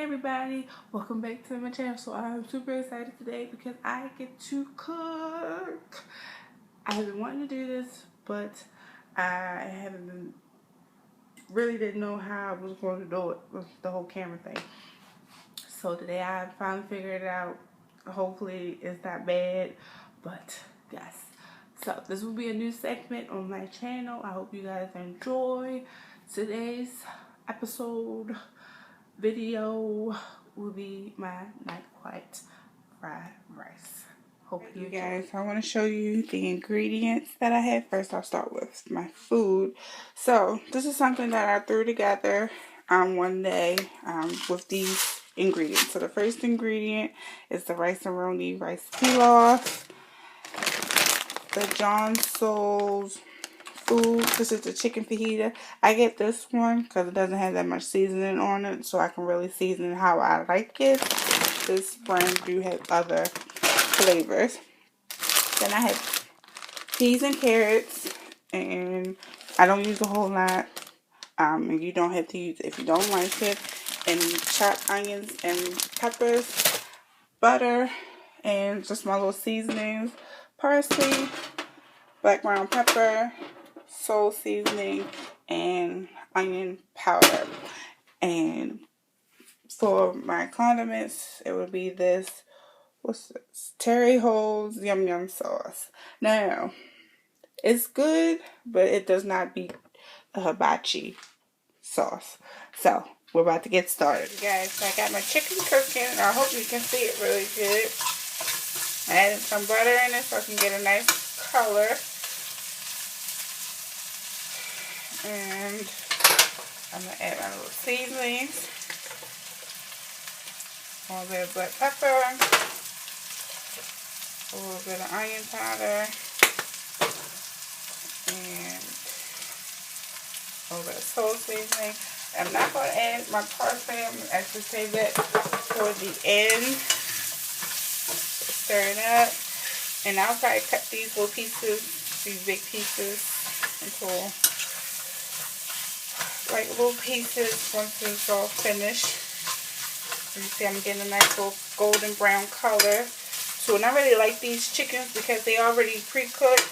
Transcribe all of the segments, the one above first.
Everybody, welcome back to my channel. So I'm super excited today because I get to cook. I have been wanting to do this, but I really didn't know how I was going to do it with the whole camera thing. So today I finally figured it out. Hopefully it's not bad, but yes. So this will be a new segment on my channel. I hope you guys enjoy today's episode. Video will be my not quite fried rice. Hope you guys, I want to show you the ingredients that I have. First, I'll start with my food. So this is something that I threw together one day with these ingredients. So the first ingredient is the rice and roni rice pilaf, the John Souls food. This is the chicken fajita. I get this one because it doesn't have that much seasoning on it, so I can really season it how I like it. This brand do have other flavors. Then I have peas and carrots, and I don't use a whole lot. And you don't have to use it if you don't like it. And chopped onions and peppers, butter, and just my little seasonings: parsley, black ground pepper, soul seasoning, and onion powder. And for my condiments, it would be this, what's this? Terry Ho's Yum Yum sauce. Now, it's good, but it does not beat the hibachi sauce. So, we're about to get started. Guys, I got my chicken cooking, and I hope you can see it really good. I added some butter in it so I can get a nice color. And I'm going to add my little seasonings. A little bit of black pepper. A little bit of onion powder. And a little bit of soul seasoning. I'm not going to add my parsley. I'm going to actually save that for the end. Stir it up. And I'll try to cut these little pieces, these big pieces, into like little pieces once it's all finished. You see I'm getting a nice little golden brown color. So, and I really like these chickens because they already pre-cooked.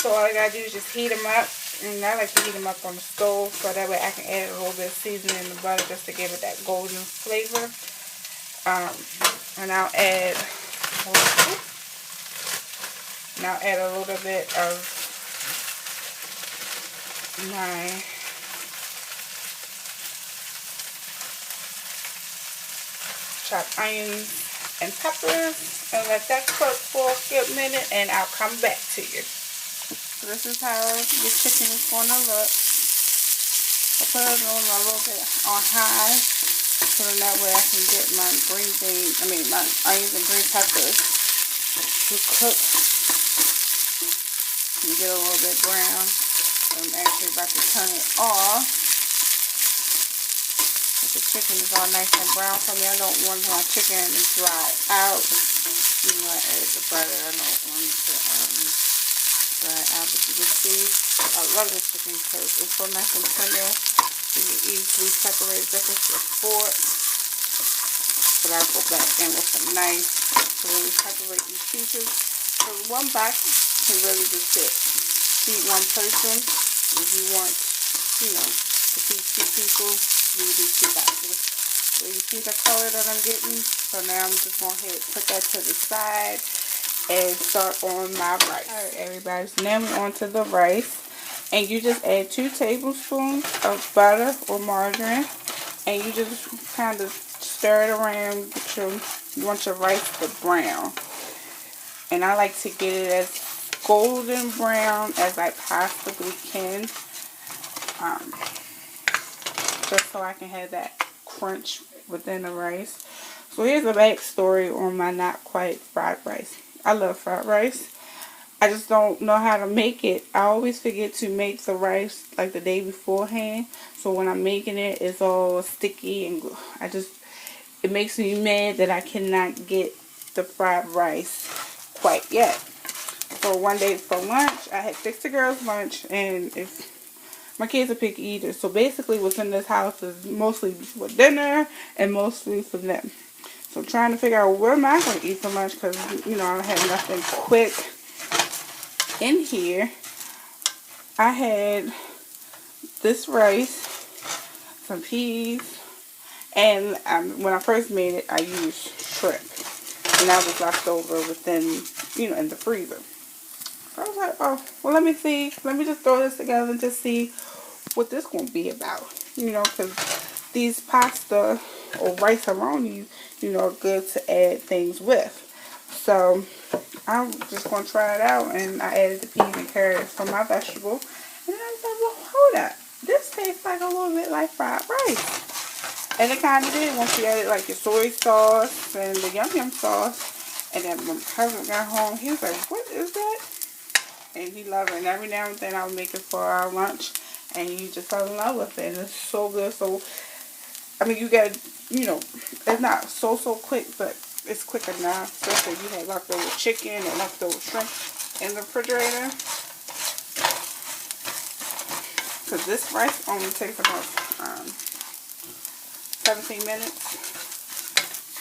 So all I gotta do is just heat them up. And I like to heat them up on the stove so that way I can add a little bit of seasoning in the butter just to give it that golden flavor. And I'll add a little bit of my chopped onions and peppers and let that cook for a good minute, and I'll come back to you. So this is how your chicken is going to look. I put it on a little bit on high so that way I can get my my onions and green peppers to cook and get a little bit brown. I'm actually about to turn it off. The chicken is all nice and brown for me. I don't want my chicken to dry out. Even though I added the butter, I don't want it to dry out. But you can see, I love this chicken because it's so nice and tender. You can easily separate it just with your fork. But I'll go back in with a knife to really separate these pieces. So one box can really just feed one person. If you want, to feed two people, you do two boxes. So you see the color that I'm getting. So now I'm just going to put that to the side and start on my rice. Alright everybody, so now we're on to the rice. And you just add 2 tablespoons of butter or margarine. And you just kind of stir it around. You want your rice to brown. And I like to get it as golden brown as I possibly can. Just so I can have that crunch within the rice. So here's a backstory on my not quite fried rice. I love fried rice. I just don't know how to make it. I always forget to make the rice like the day beforehand. So when I'm making it, it's all sticky and it makes me mad that I cannot get the fried rice quite yet. So one day for lunch, I had fixed the girls' lunch, and if my kids are picky eaters. So basically what's in this house is mostly for dinner and mostly for them. So I'm trying to figure out where am I going to eat for lunch because, you know, I had nothing quick in here. I had this rice, some peas, and when I first made it, I used shrimp. And that was left over within, you know, in the freezer. So I was like, oh, well, let me see. Let me just throw this together and just see what this going to be about. You know, because these pasta or rice-a-ronis, you know, are good to add things with. So I'm just going to try it out. And I added the peas and carrots from my vegetable. And I was like, well, hold up. This tastes like a little bit like fried rice. And it kind of did once you added like your soy sauce and the yum yum sauce. And then when my husband got home, he was like, what is that? And he loved it. And every now and then I would make it for our lunch. And you just fell in love with it. And it's so good. So, I mean, you got, you know, it's not so quick, but it's quick enough. Especially if you had leftover chicken or leftover shrimp in the refrigerator. Because this rice only takes about 17 minutes.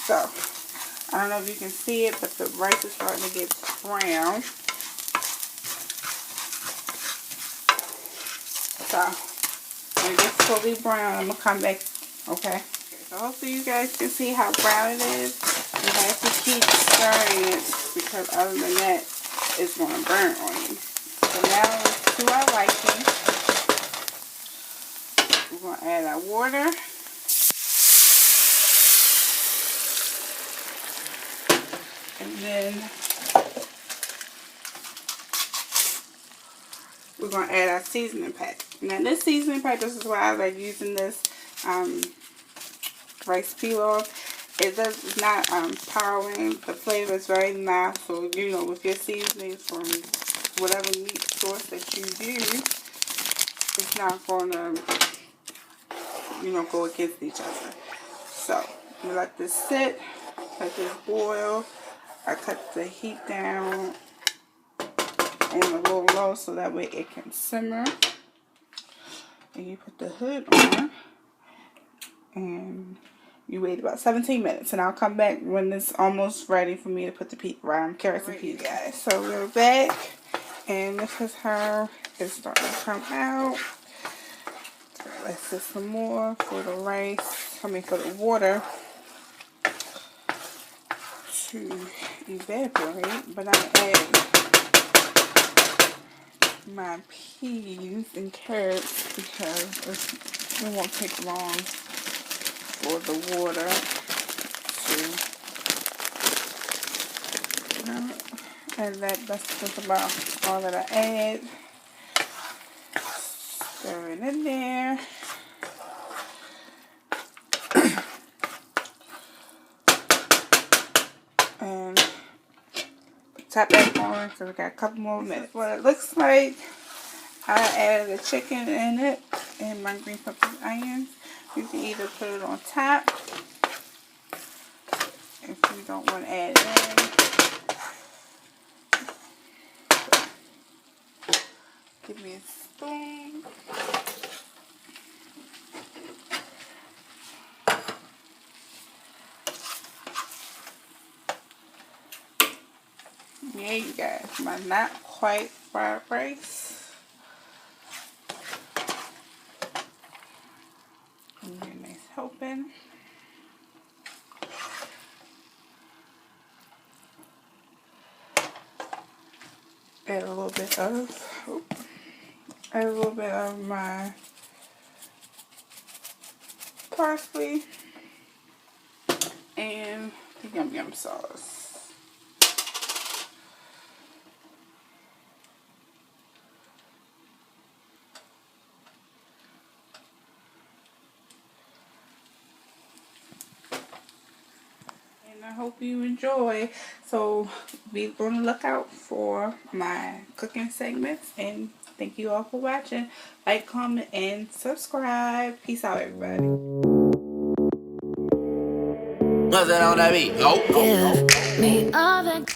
So, I don't know if you can see it, but the rice is starting to get brown. So, when it gets totally brown, I'm going to come back, okay? So, hopefully you guys can see how brown it is. You have to keep stirring it, because other than that, it's going to burn on you. So, now to our liking, we're going to add our water. And then we're going to add our seasoning pack. Now this seasoning pack, this is why I like using this rice pilaf. It's not powering. The flavor is very nice. So, you know, with your seasonings from whatever meat source that you use, it's not going to, you know, go against each other. So, we let this sit, let this boil. I cut the heat down on a little low so that way it can simmer. And you put the hood on and you wait about 17 minutes, and I'll come back when it's almost ready for me to put the carrots and peas, guys. So we're back, and this is how it's starting to come out. Let's set some more for the rice, for the water to evaporate, but I add my peas and carrots because it won't take long for the water to, you know, and that's just about all that I add. Stir it in there. And tap that on, so we got a couple more minutes. What it looks like, I added the chicken in it and my green peppers and onions. You can either put it on top if you don't want to add it in. Give me a spoon. Yeah, you guys, my not quite fried rice. And a nice helping. Add a little bit of my parsley and the yum yum sauce. I hope you enjoy. So be on the lookout for my cooking segments, and thank you all for watching. Like, comment, and subscribe. Peace out, everybody. Nothing on that beat. Give me all that.